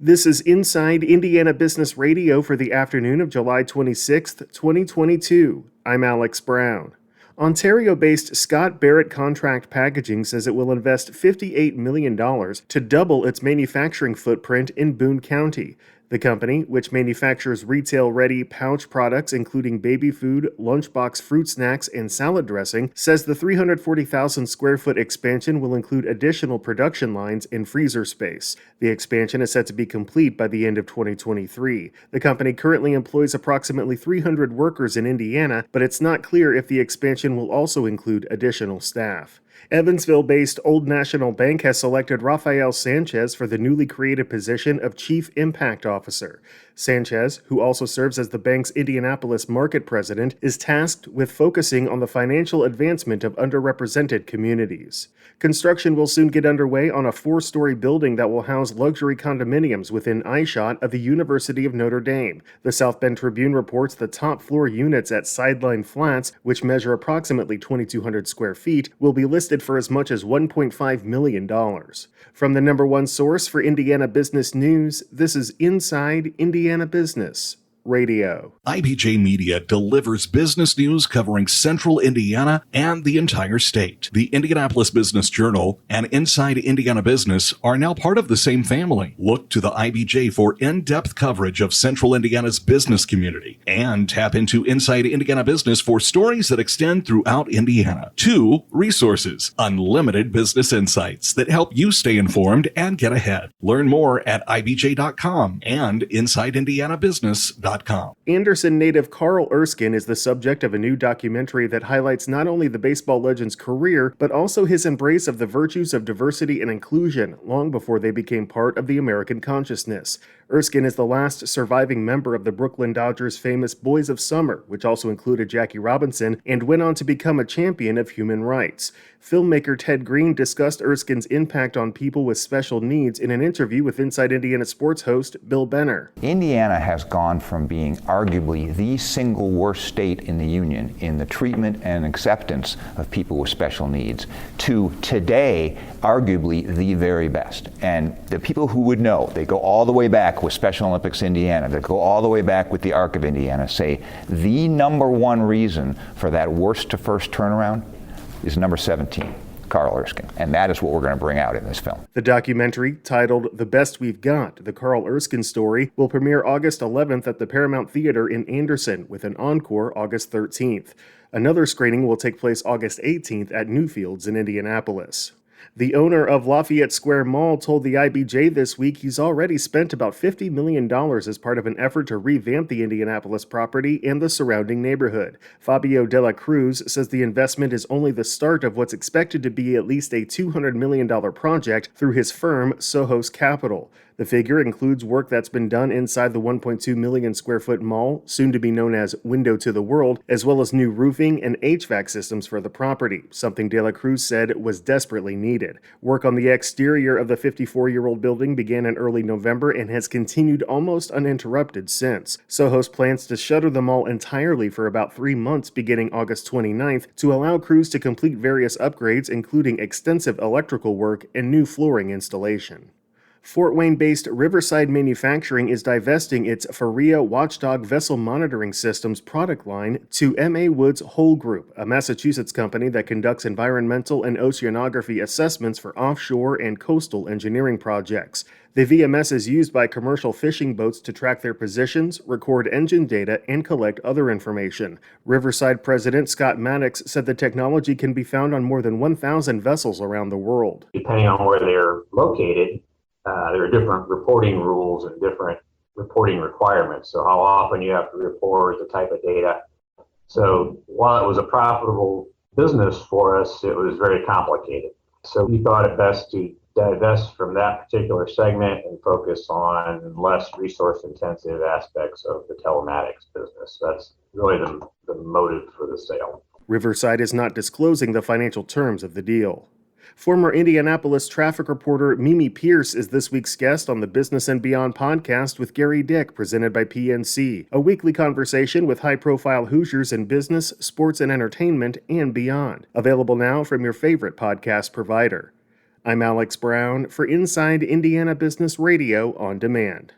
This is Inside Indiana Business Radio for the afternoon of July 26th, 2022. I'm Alex Brown. Ontario-based Scott Barrett Contract Packaging says it will invest $58 million to double its manufacturing footprint in Boone County. The company, which manufactures retail-ready pouch products including baby food, lunchbox fruit snacks, and salad dressing, says the 340,000 square foot expansion will include additional production lines and freezer space. The expansion is set to be complete by the end of 2023. The company currently employs approximately 300 workers in Indiana, but it's not clear if the expansion will also include additional staff. Evansville-based Old National Bank has selected Rafael Sanchez for the newly created position of Chief Impact Officer. Sanchez, who also serves as the bank's Indianapolis market president, is tasked with focusing on the financial advancement of underrepresented communities. Construction will soon get underway on a 4-story building that will house luxury condominiums within eyeshot of the University of Notre Dame. The South Bend Tribune reports the top floor units at Sideline Flats, which measure approximately 2,200 square feet, will be listed for as much as $1.5 million. From the number one source for Indiana business news, this is Inside Indiana Business Radio. IBJ Media delivers business news covering central Indiana and the entire state. The Indianapolis Business Journal and Inside Indiana Business are now part of the same family. Look to the IBJ for in-depth coverage of central Indiana's business community and tap into Inside Indiana Business for stories that extend throughout Indiana. 2 resources, unlimited business insights that help you stay informed and get ahead. Learn more at ibj.com and insideindianabusiness.com. Anderson native Carl Erskine is the subject of a new documentary that highlights not only the baseball legend's career, but also his embrace of the virtues of diversity and inclusion long before they became part of the American consciousness. Erskine is the last surviving member of the Brooklyn Dodgers' famous Boys of Summer, which also included Jackie Robinson, and went on to become a champion of human rights. Filmmaker Ted Green discussed Erskine's impact on people with special needs in an interview with Inside Indiana sports host Bill Benner. Indiana has gone from being arguably the single worst state in the union in the treatment and acceptance of people with special needs to today arguably the very best. And the people who would know, they go all the way back with Special Olympics Indiana, they go all the way back with the Arc of Indiana, say the number one reason for that worst to first turnaround is number 17. Carl Erskine, and that is what we're going to bring out in this film. The documentary, titled The Best We've Got, The Carl Erskine Story, will premiere August 11th at the Paramount Theater in Anderson, with an encore August 13th. Another screening will take place August 18th at Newfields in Indianapolis. The owner of Lafayette Square Mall told the IBJ this week he's already spent about $50 million as part of an effort to revamp the Indianapolis property and the surrounding neighborhood. Fabio Dela Cruz says the investment is only the start of what's expected to be at least a $200 million project through his firm, Sohos Capital. The figure includes work that's been done inside the 1.2 million square foot mall, soon to be known as Window to the World, as well as new roofing and HVAC systems for the property, something De La Cruz said was desperately needed. Work on the exterior of the 54-year-old building began in early November and has continued almost uninterrupted since. Sohos plans to shutter the mall entirely for about 3 months beginning August 29th to allow crews to complete various upgrades, including extensive electrical work and new flooring installation. Fort Wayne-based Riverside Manufacturing is divesting its Faria Watchdog Vessel Monitoring Systems product line to M.A. Woods Whole Group, a Massachusetts company that conducts environmental and oceanography assessments for offshore and coastal engineering projects. The VMS is used by commercial fishing boats to track their positions, record engine data, and collect other information. Riverside President Scott Maddox said the technology can be found on more than 1,000 vessels around the world. Depending on where they're located, there are different reporting rules and different reporting requirements. So how often you have to report, the type of data. So while it was a profitable business for us, it was very complicated. So we thought it best to divest from that particular segment and focus on less resource-intensive aspects of the telematics business. That's really the motive for the sale. Riverside is not disclosing the financial terms of the deal. Former Indianapolis traffic reporter Mimi Pierce is this week's guest on the Business and Beyond podcast with Gary Dick, presented by PNC, a weekly conversation with high-profile Hoosiers in business, sports, and entertainment, and beyond. Available now from your favorite podcast provider. I'm Alex Brown for Inside Indiana Business Radio on Demand.